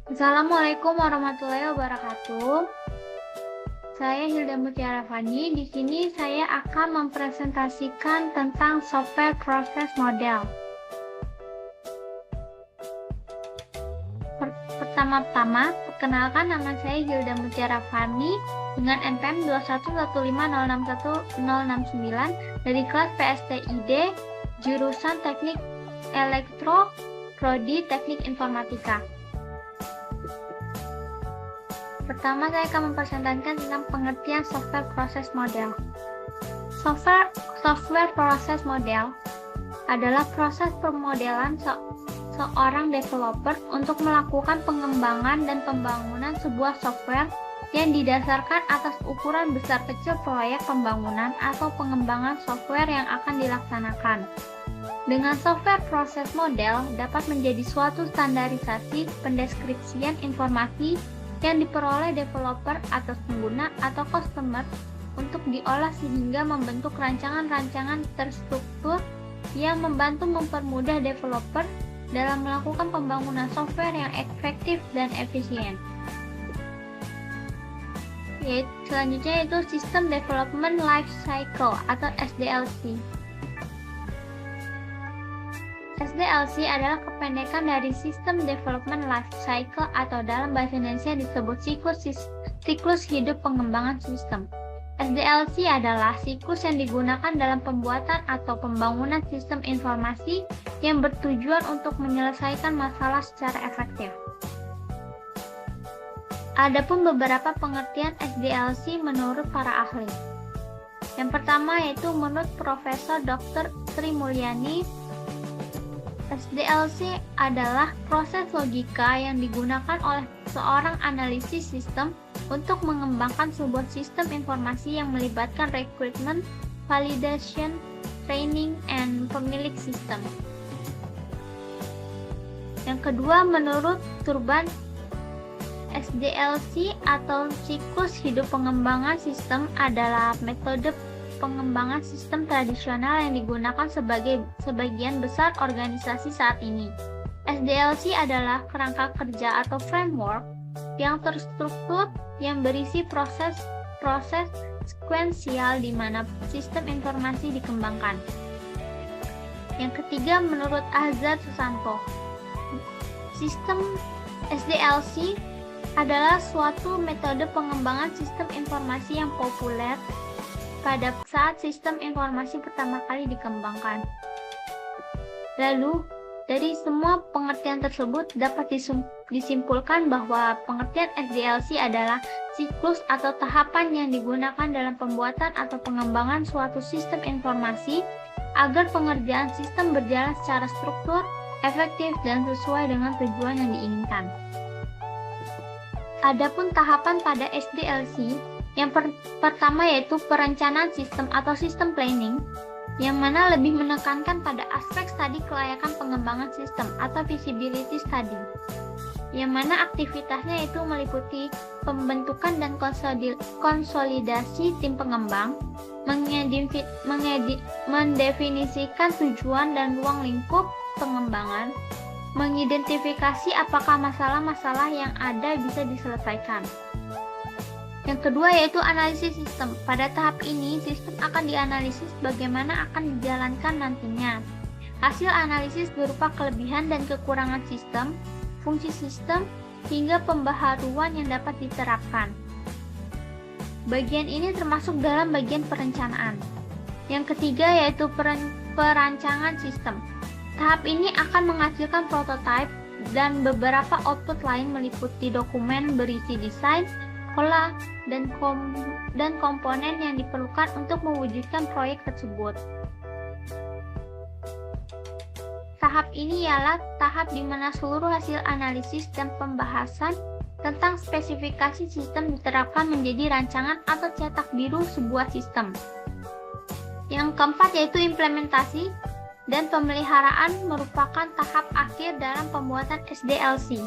Assalamualaikum warahmatullahi wabarakatuh. Saya Hilda Mutiara Fani. Di sini saya akan mempresentasikan tentang software proses model. Pertama-tama, perkenalkan nama saya Hilda Mutiara Fani dengan NPM 21150610069 dari kelas PSTID, jurusan Teknik Elektro, Prodi Teknik Informatika. Pertama, saya akan mempresentasikan tentang pengertian software proses model. Software proses model adalah proses pemodelan seorang developer untuk melakukan pengembangan dan pembangunan sebuah software yang didasarkan atas ukuran besar kecil proyek pembangunan atau pengembangan software yang akan dilaksanakan. Dengan software proses model dapat menjadi suatu standarisasi pendeskripsian informasi yang diperoleh developer atau pengguna atau customer untuk diolah sehingga membentuk rancangan-rancangan terstruktur yang membantu mempermudah developer dalam melakukan pembangunan software yang efektif dan efisien. Selanjutnya yaitu System Development Life Cycle atau SDLC. SDLC adalah kependekan dari System Development Life Cycle atau dalam bahasa Indonesia disebut siklus hidup pengembangan sistem. SDLC adalah siklus yang digunakan dalam pembuatan atau pembangunan sistem informasi yang bertujuan untuk menyelesaikan masalah secara efektif. Adapun beberapa pengertian SDLC menurut para ahli. Yang pertama yaitu menurut Profesor Dr. Sri Mulyani, SDLC adalah proses logika yang digunakan oleh seorang analisis sistem untuk mengembangkan sebuah sistem informasi yang melibatkan recruitment, validation, training, and pemilik sistem. Yang kedua, menurut Turban, SDLC atau siklus hidup pengembangan sistem adalah metode pengembangan sistem tradisional yang digunakan sebagian besar organisasi saat ini. SDLC adalah kerangka kerja atau framework yang terstruktur yang berisi proses sekuensial di mana sistem informasi dikembangkan. Yang ketiga, menurut Azhar Susanto, sistem SDLC adalah suatu metode pengembangan sistem informasi yang populer pada saat sistem informasi pertama kali dikembangkan. Lalu, dari semua pengertian tersebut dapat disimpulkan bahwa pengertian SDLC adalah siklus atau tahapan yang digunakan dalam pembuatan atau pengembangan suatu sistem informasi agar pengerjaan sistem berjalan secara struktur, efektif, dan sesuai dengan tujuan yang diinginkan. Adapun tahapan pada SDLC, yang pertama yaitu perencanaan sistem atau system planning, yang mana lebih menekankan pada aspek studi kelayakan pengembangan sistem atau feasibility study, yang mana aktivitasnya itu meliputi pembentukan dan konsolidasi tim pengembang, mendefinisikan tujuan dan ruang lingkup pengembangan, mengidentifikasi apakah masalah-masalah yang ada bisa diselesaikan. Yang kedua yaitu analisis sistem. Pada tahap ini, sistem akan dianalisis bagaimana akan dijalankan nantinya. Hasil analisis berupa kelebihan dan kekurangan sistem, fungsi sistem, hingga pembaharuan yang dapat diterapkan. Bagian ini termasuk dalam bagian perencanaan. Yang ketiga yaitu perancangan sistem. Tahap ini akan menghasilkan prototipe dan beberapa output lain meliputi dokumen berisi desain, pola, dan komponen yang diperlukan untuk mewujudkan proyek tersebut. Tahap ini ialah tahap di mana seluruh hasil analisis dan pembahasan tentang spesifikasi sistem diterapkan menjadi rancangan atau cetak biru sebuah sistem. Yang keempat yaitu implementasi dan pemeliharaan merupakan tahap akhir dalam pembuatan SDLC.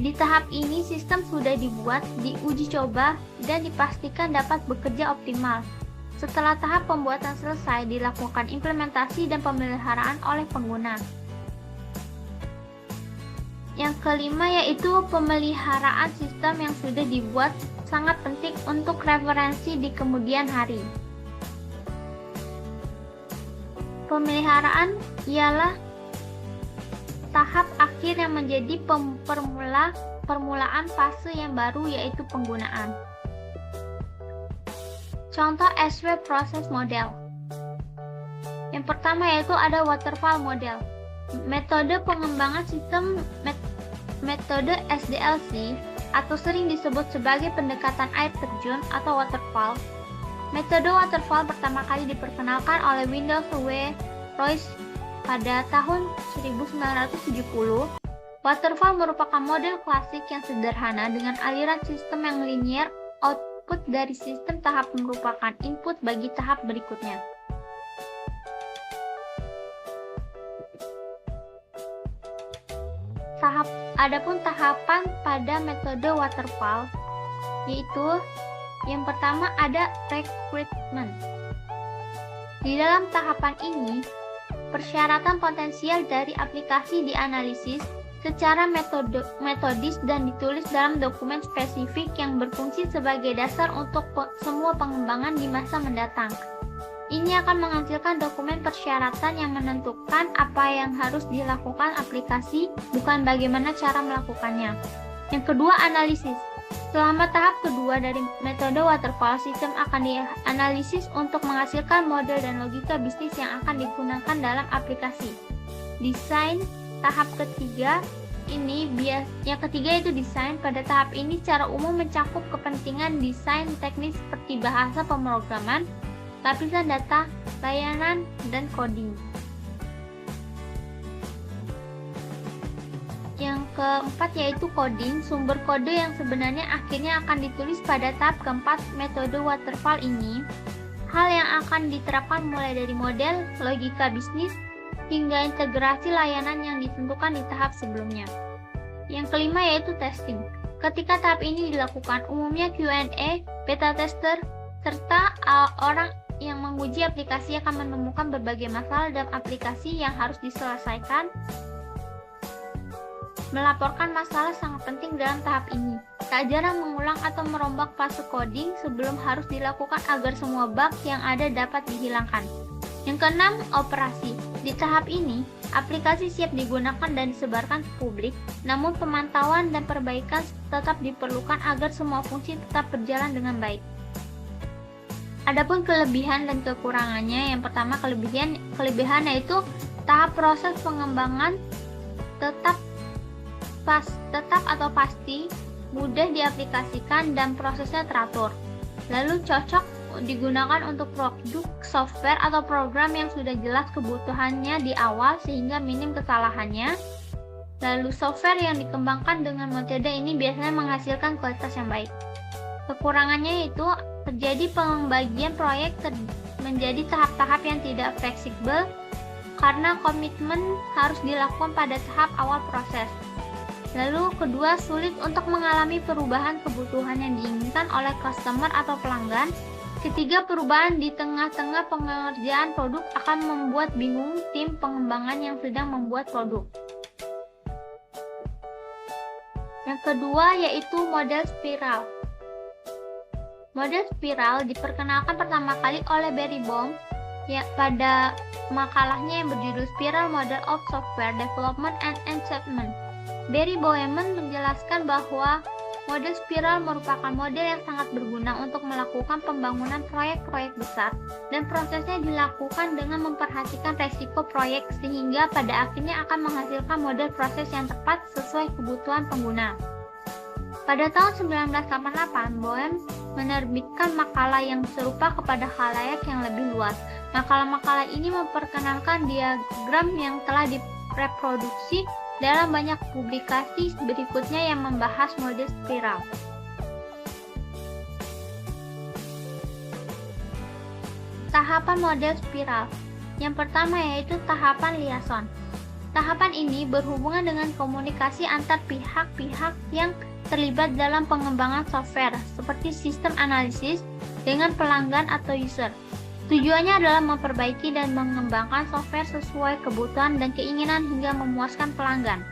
Di tahap ini, sistem sudah dibuat, diuji coba, dan dipastikan dapat bekerja optimal. Setelah tahap pembuatan selesai, dilakukan implementasi dan pemeliharaan oleh pengguna. Yang kelima yaitu pemeliharaan sistem yang sudah dibuat sangat penting untuk referensi di kemudian hari. Pemeliharaan ialah tahap akhir yang menjadi permulaan fase yang baru yaitu penggunaan. Contoh SW Process Model. Yang pertama yaitu ada waterfall model. Metode pengembangan sistem metode SDLC atau sering disebut sebagai pendekatan air terjun atau waterfall. Metode waterfall pertama kali diperkenalkan oleh Wendell W. Royce pada tahun 1970. Waterfall merupakan model klasik yang sederhana dengan aliran sistem yang linier. Output dari sistem tahap merupakan input bagi tahap berikutnya. Adapun tahapan pada metode waterfall yaitu yang pertama ada recruitment. Di dalam tahapan ini, persyaratan potensial dari aplikasi dianalisis secara metodis dan ditulis dalam dokumen spesifik yang berfungsi sebagai dasar untuk semua pengembangan di masa mendatang. Ini akan menghasilkan dokumen persyaratan yang menentukan apa yang harus dilakukan aplikasi, bukan bagaimana cara melakukannya. Yang kedua, analisis. Selama tahap kedua dari metode waterfall, sistem akan dianalisis untuk menghasilkan model dan logika bisnis yang akan digunakan dalam aplikasi. Desain tahap ketiga yang ketiga itu desain. Pada tahap ini secara umum mencakup kepentingan desain teknis seperti bahasa pemrograman, lapisan data, layanan, dan coding. Yang keempat yaitu coding, sumber kode yang sebenarnya akhirnya akan ditulis pada tahap keempat metode waterfall ini. Hal yang akan diterapkan mulai dari model, logika bisnis, hingga integrasi layanan yang ditentukan di tahap sebelumnya. Yang kelima yaitu testing. Ketika tahap ini dilakukan, umumnya Q&A, beta tester, serta orang yang menguji aplikasi akan menemukan berbagai masalah dalam aplikasi yang harus diselesaikan. Melaporkan masalah sangat penting dalam tahap ini. Tak jarang mengulang atau merombak fase coding sebelum harus dilakukan agar semua bug yang ada dapat dihilangkan. Yang keenam, operasi. Di tahap ini, aplikasi siap digunakan dan disebarkan ke publik, namun pemantauan dan perbaikan tetap diperlukan agar semua fungsi tetap berjalan dengan baik. Adapun kelebihan dan kekurangannya, yang pertama kelebihan yaitu tahap proses pengembangan tetap atau pasti, mudah diaplikasikan dan prosesnya teratur. Lalu cocok digunakan untuk produk software atau program yang sudah jelas kebutuhannya di awal sehingga minim kesalahannya. Lalu software yang dikembangkan dengan metode ini biasanya menghasilkan kualitas yang baik. Kekurangannya yaitu terjadi pembagian proyek menjadi tahap-tahap yang tidak fleksibel karena komitmen harus dilakukan pada tahap awal proses. Lalu kedua, sulit untuk mengalami perubahan kebutuhan yang diinginkan oleh customer atau pelanggan. Ketiga, perubahan di tengah-tengah pengerjaan produk akan membuat bingung tim pengembangan yang sedang membuat produk. Yang kedua yaitu model spiral. Model spiral diperkenalkan pertama kali oleh Barry Boehm pada makalahnya yang berjudul Spiral Model of Software Development and Achievement. Barry Boehm menjelaskan bahwa model spiral merupakan model yang sangat berguna untuk melakukan pembangunan proyek-proyek besar, dan prosesnya dilakukan dengan memperhatikan resiko proyek sehingga pada akhirnya akan menghasilkan model proses yang tepat sesuai kebutuhan pengguna. Pada tahun 1988, Boehm menerbitkan makalah yang serupa kepada khalayak yang lebih luas. Makalah-makalah ini memperkenalkan diagram yang telah direproduksi dalam banyak publikasi berikutnya yang membahas model spiral. Tahapan model spiral. Yang pertama yaitu tahapan liaison. Tahapan ini berhubungan dengan komunikasi antar pihak-pihak yang terlibat dalam pengembangan software, seperti sistem analisis dengan pelanggan atau user. Tujuannya adalah memperbaiki dan mengembangkan software sesuai kebutuhan dan keinginan hingga memuaskan pelanggan.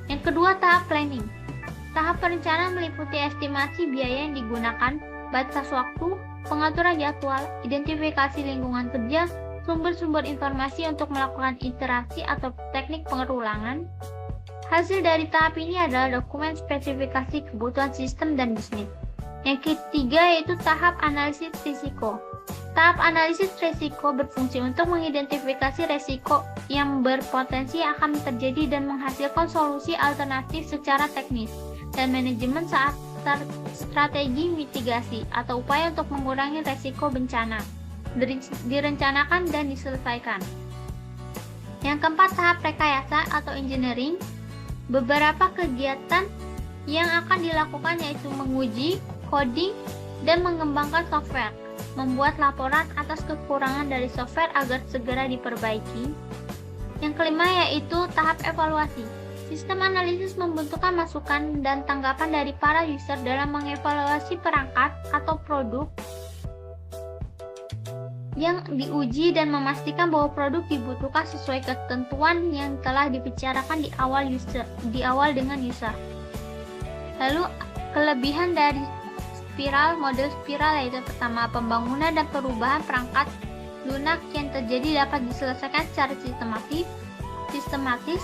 Yang kedua, tahap planning. Tahap perencanaan meliputi estimasi biaya yang digunakan, batas waktu, pengaturan jadwal, identifikasi lingkungan kerja, sumber-sumber informasi untuk melakukan iterasi atau teknik pengulangan. Hasil dari tahap ini adalah dokumen spesifikasi kebutuhan sistem dan bisnis. Yang ketiga yaitu tahap analisis risiko. Tahap analisis risiko berfungsi untuk mengidentifikasi risiko yang berpotensi akan terjadi dan menghasilkan solusi alternatif secara teknis dan manajemen saat strategi mitigasi atau upaya untuk mengurangi risiko bencana direncanakan dan diselesaikan. Yang keempat, tahap rekayasa atau engineering. Beberapa kegiatan yang akan dilakukan yaitu menguji, coding, dan mengembangkan software, membuat laporan atas kekurangan dari software agar segera diperbaiki. Yang kelima yaitu tahap evaluasi. Sistem analisis membutuhkan masukan dan tanggapan dari para user dalam mengevaluasi perangkat atau produk yang diuji dan memastikan bahwa produk dibutuhkan sesuai ketentuan yang telah dibicarakan di awal dengan user. Lalu kelebihan dari model spiral yaitu pertama, pembangunan dan perubahan perangkat lunak yang terjadi dapat diselesaikan secara sistematis.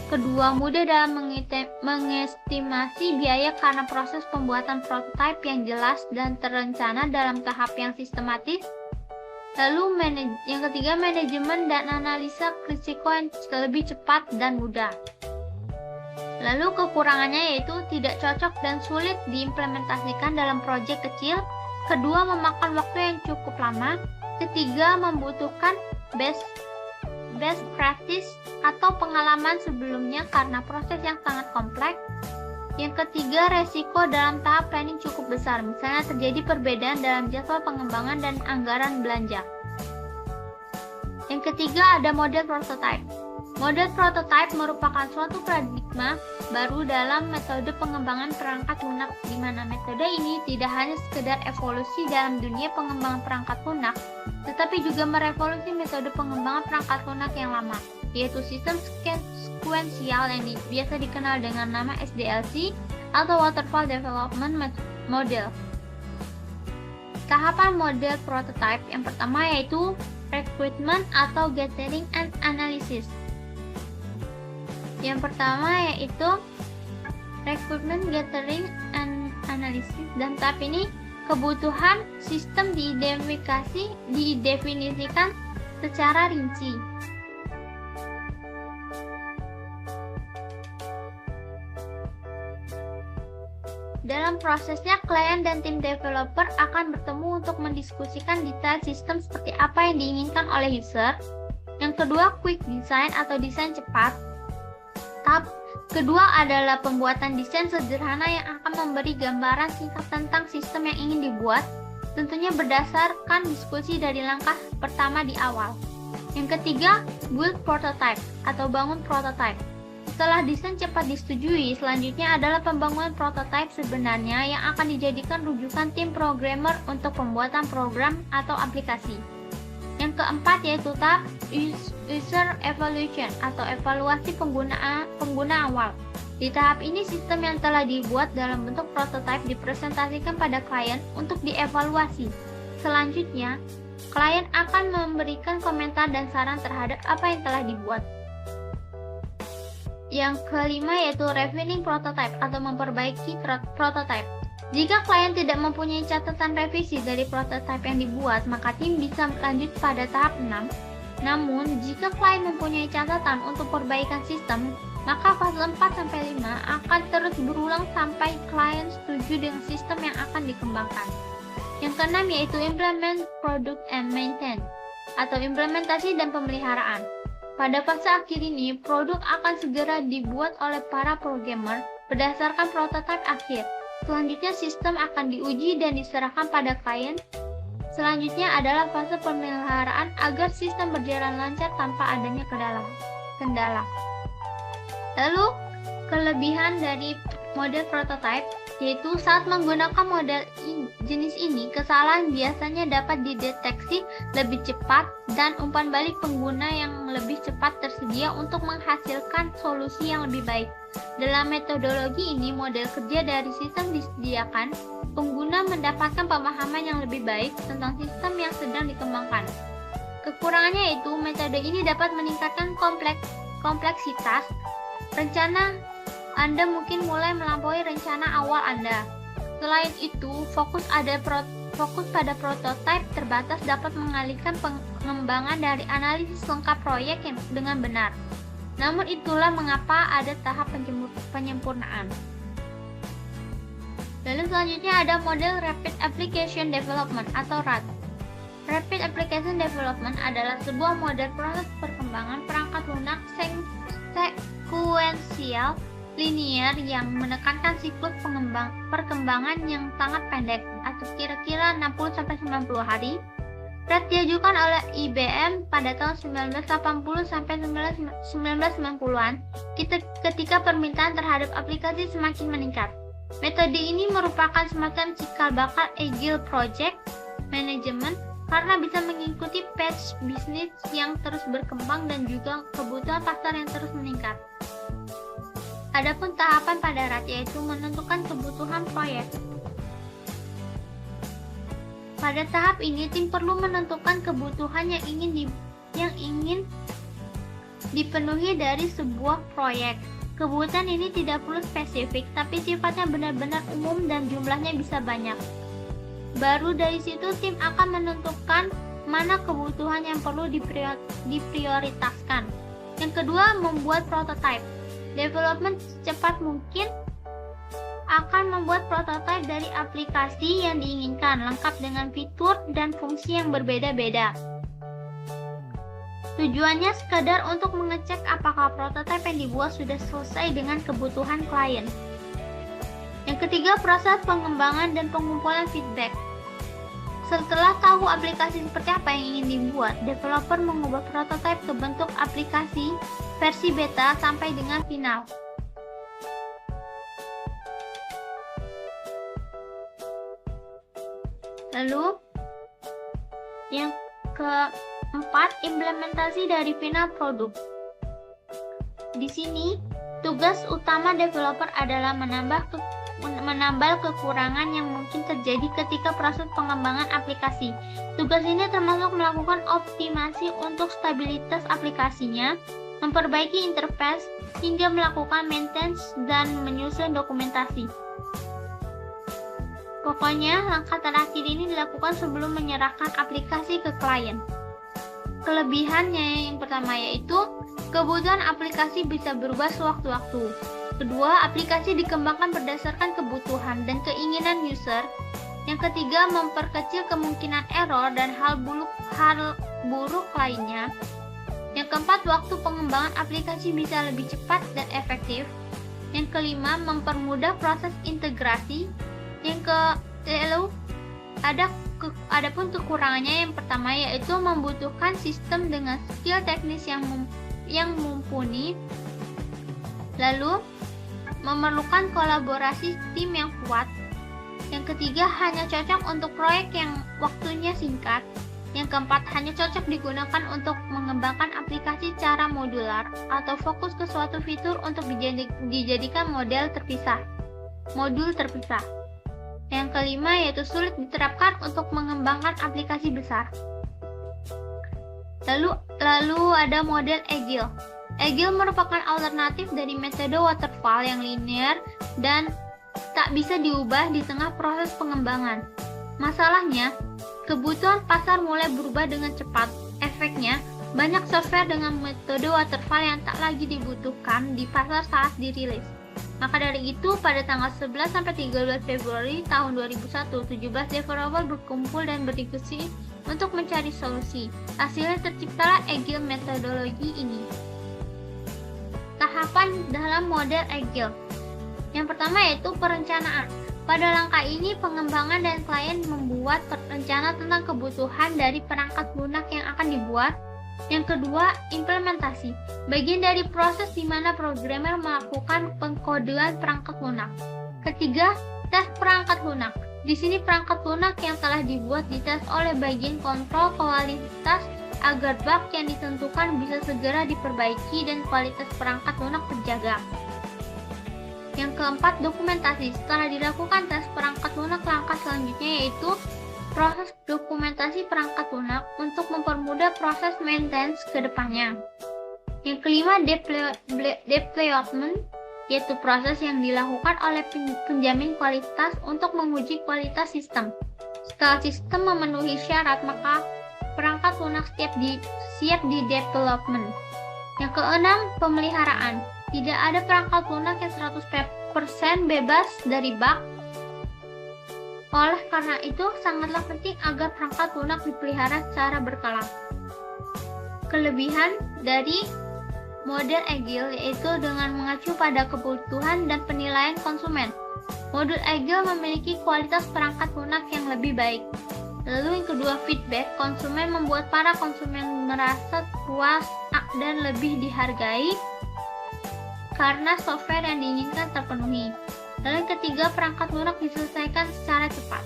Kedua, mudah dalam mengestimasi biaya karena proses pembuatan prototipe yang jelas dan terencana dalam tahap yang sistematis. Lalu yang ketiga, manajemen dan analisa risiko yang lebih cepat dan mudah. Lalu kekurangannya yaitu tidak cocok dan sulit diimplementasikan dalam proyek kecil. Kedua, memakan waktu yang cukup lama. Ketiga, membutuhkan best practice atau pengalaman sebelumnya karena proses yang sangat kompleks. Yang ketiga, resiko dalam tahap planning cukup besar, misalnya terjadi perbedaan dalam jadwal pengembangan dan anggaran belanja. Yang ketiga, ada model prototype. Model prototype merupakan suatu paradigma baru dalam metode pengembangan perangkat lunak, di mana metode ini tidak hanya sekedar evolusi dalam dunia pengembangan perangkat lunak, tetapi juga merevolusi metode pengembangan perangkat lunak yang lama, yaitu sistem sekuensial yang biasa dikenal dengan nama SDLC atau Waterfall Development Model. Tahapan model prototype yang pertama yaitu recruitment atau gathering and analysis. Yang pertama yaitu recruitment, gathering, and analysis. Dan tahap ini kebutuhan sistem didefinisikan secara rinci. Dalam prosesnya, klien dan tim developer akan bertemu untuk mendiskusikan detail sistem seperti apa yang diinginkan oleh user. Yang kedua, quick design atau desain cepat. Tahap kedua adalah pembuatan desain sederhana yang akan memberi gambaran singkat tentang sistem yang ingin dibuat, tentunya berdasarkan diskusi dari langkah pertama di awal. Yang ketiga, build prototype atau bangun prototype. Setelah desain cepat disetujui, selanjutnya adalah pembangunan prototipe sebenarnya yang akan dijadikan rujukan tim programmer untuk pembuatan program atau aplikasi. Yang keempat yaitu tahap user evaluation atau evaluasi pengguna awal. Di tahap ini, sistem yang telah dibuat dalam bentuk prototipe dipresentasikan pada klien untuk dievaluasi. Selanjutnya, klien akan memberikan komentar dan saran terhadap apa yang telah dibuat. Yang kelima yaitu refining prototype atau memperbaiki prototype. Jika klien tidak mempunyai catatan revisi dari prototipe yang dibuat, maka tim bisa lanjut pada tahap 6. Namun, jika klien mempunyai catatan untuk perbaikan sistem, maka fase 4-5 akan terus berulang sampai klien setuju dengan sistem yang akan dikembangkan. Yang keenam yaitu implement product and maintain atau implementasi dan pemeliharaan. Pada fase akhir ini, produk akan segera dibuat oleh para programmer berdasarkan prototipe akhir. Selanjutnya, sistem akan diuji dan diserahkan pada klien. Selanjutnya adalah fase pemeliharaan agar sistem berjalan lancar tanpa adanya kendala. Lalu, kelebihan dari model prototype. yaitu saat menggunakan model jenis ini, kesalahan biasanya dapat dideteksi lebih cepat dan umpan balik pengguna yang lebih cepat tersedia untuk menghasilkan solusi yang lebih baik. Dalam metodologi ini, model kerja dari sistem disediakan, pengguna mendapatkan pemahaman yang lebih baik tentang sistem yang sedang dikembangkan. Kekurangannya yaitu metode ini dapat meningkatkan kompleksitas rencana. Anda mungkin mulai melampaui rencana awal Anda. Selain itu, fokus pada prototipe terbatas dapat mengalihkan pengembangan dari analisis lengkap proyek dengan benar. Namun itulah mengapa ada tahap penyempurnaan. Lalu selanjutnya ada model Rapid Application Development atau RAD. Rapid Application Development adalah sebuah model proses perkembangan perangkat lunak sekuensial linear yang menekankan siklus perkembangan yang sangat pendek atau kira-kira 60-90 hari. RAD diajukan oleh IBM pada tahun 1980 sampai 1990-an ketika permintaan terhadap aplikasi semakin meningkat. Metode ini merupakan semacam cikal bakal Agile Project Management karena bisa mengikuti pace bisnis yang terus berkembang dan juga kebutuhan pasar yang terus meningkat. Adapun tahapan pada RAD yaitu menentukan kebutuhan proyek. Pada tahap ini, tim perlu menentukan kebutuhan yang ingin dipenuhi dari sebuah proyek. Kebutuhan ini tidak perlu spesifik, tapi sifatnya benar-benar umum dan jumlahnya bisa banyak. Baru dari situ, tim akan menentukan mana kebutuhan yang perlu diprioritaskan. Yang kedua, membuat prototipe. Development secepat mungkin akan membuat prototipe dari aplikasi yang diinginkan, lengkap dengan fitur dan fungsi yang berbeda-beda. Tujuannya sekadar untuk mengecek apakah prototipe yang dibuat sudah selesai dengan kebutuhan klien. Yang ketiga, proses pengembangan dan pengumpulan feedback. Setelah tahu aplikasi seperti apa yang ingin dibuat, developer mengubah prototipe ke bentuk aplikasi versi beta sampai dengan final. Lalu, yang keempat, implementasi dari final produk. Di sini, tugas utama developer adalah menambal kekurangan yang mungkin terjadi ketika proses pengembangan aplikasi. Tugas ini termasuk melakukan optimasi untuk stabilitas aplikasinya, memperbaiki interface, hingga melakukan maintenance dan menyusun dokumentasi. Pokoknya, langkah terakhir ini dilakukan sebelum menyerahkan aplikasi ke klien. Kelebihannya yang pertama yaitu kebutuhan aplikasi bisa berubah sewaktu-waktu. Kedua, aplikasi dikembangkan berdasarkan kebutuhan dan keinginan user. Yang ketiga, memperkecil kemungkinan error dan hal buruk lainnya. Yang keempat, waktu pengembangan aplikasi bisa lebih cepat dan efektif. Yang kelima, mempermudah proses integrasi. Lalu adapun kekurangannya yang pertama yaitu membutuhkan sistem dengan skill teknis yang mumpuni. Lalu memerlukan kolaborasi tim yang kuat. Yang ketiga, hanya cocok untuk proyek yang waktunya singkat. Yang keempat, hanya cocok digunakan untuk mengembangkan aplikasi secara modular atau fokus ke suatu fitur untuk dijadikan modul terpisah. Yang kelima yaitu sulit diterapkan untuk mengembangkan aplikasi besar. Lalu ada model Agile. Agile merupakan alternatif dari metode waterfall yang linear dan tak bisa diubah di tengah proses pengembangan. Masalahnya, kebutuhan pasar mulai berubah dengan cepat. Efeknya, banyak software dengan metode waterfall yang tak lagi dibutuhkan di pasar saat dirilis. Maka dari itu, pada tanggal 11-13 Februari tahun 2001, 17 developer berkumpul dan berdiskusi untuk mencari solusi. Hasilnya terciptalah Agile metodologi ini. Tahapan dalam model Agile. Yang pertama yaitu perencanaan. Pada langkah ini, pengembangan dan klien membuat rencana tentang kebutuhan dari perangkat lunak yang akan dibuat. Yang kedua, implementasi. Bagian dari proses di mana programmer melakukan pengkodean perangkat lunak. Ketiga, Tes perangkat lunak. Di sini perangkat lunak yang telah dibuat dites oleh bagian kontrol kualitas agar bug yang ditentukan bisa segera diperbaiki dan kualitas perangkat lunak terjaga. Yang keempat, dokumentasi. Setelah dilakukan tes perangkat lunak, langkah selanjutnya yaitu proses dokumentasi perangkat lunak untuk mempermudah proses maintenance ke depannya. Yang kelima, deployment, yaitu proses yang dilakukan oleh penjamin kualitas untuk menguji kualitas sistem. Setelah sistem memenuhi syarat, maka perangkat lunak siap di development. Yang keenam, pemeliharaan. Tidak ada perangkat lunak yang 100% bebas dari bug. Oleh karena itu, sangatlah penting agar perangkat lunak dipelihara secara berkala. Kelebihan dari model Agile yaitu dengan mengacu pada kebutuhan dan penilaian konsumen. Modul Agile memiliki kualitas perangkat lunak yang lebih baik. Lalu yang kedua, feedback. Konsumen membuat para konsumen merasa puas dan lebih dihargai karena software yang diinginkan terpenuhi. Lalu yang ketiga, perangkat lunak diselesaikan secara cepat.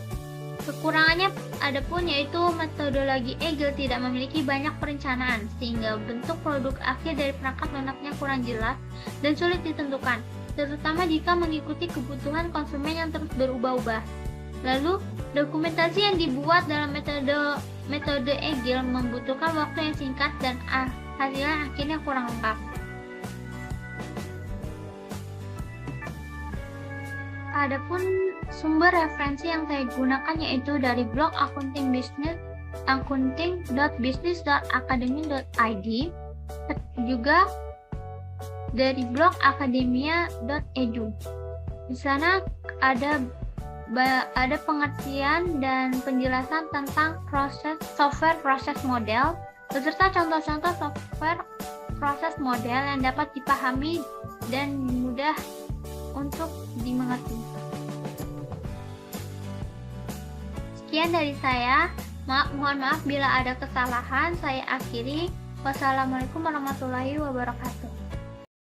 Kekurangannya adapun yaitu metodologi Agile tidak memiliki banyak perencanaan, sehingga bentuk produk akhir dari perangkat lunaknya kurang jelas dan sulit ditentukan, terutama jika mengikuti kebutuhan konsumen yang terus berubah-ubah. Lalu, dokumentasi yang dibuat dalam metode Agile membutuhkan waktu yang singkat dan hasilnya akhirnya kurang lengkap. Adapun sumber referensi yang saya gunakan yaitu dari blog Accounting Business, accounting.business.academy.id, juga dari blog academia.edu. Di sana ada pengertian dan penjelasan tentang software proses model beserta contoh-contoh software proses model yang dapat dipahami dan mudah untuk dimengerti. Sekian dari saya. Mohon maaf bila ada kesalahan. Saya akhiri. Wassalamualaikum warahmatullahi wabarakatuh.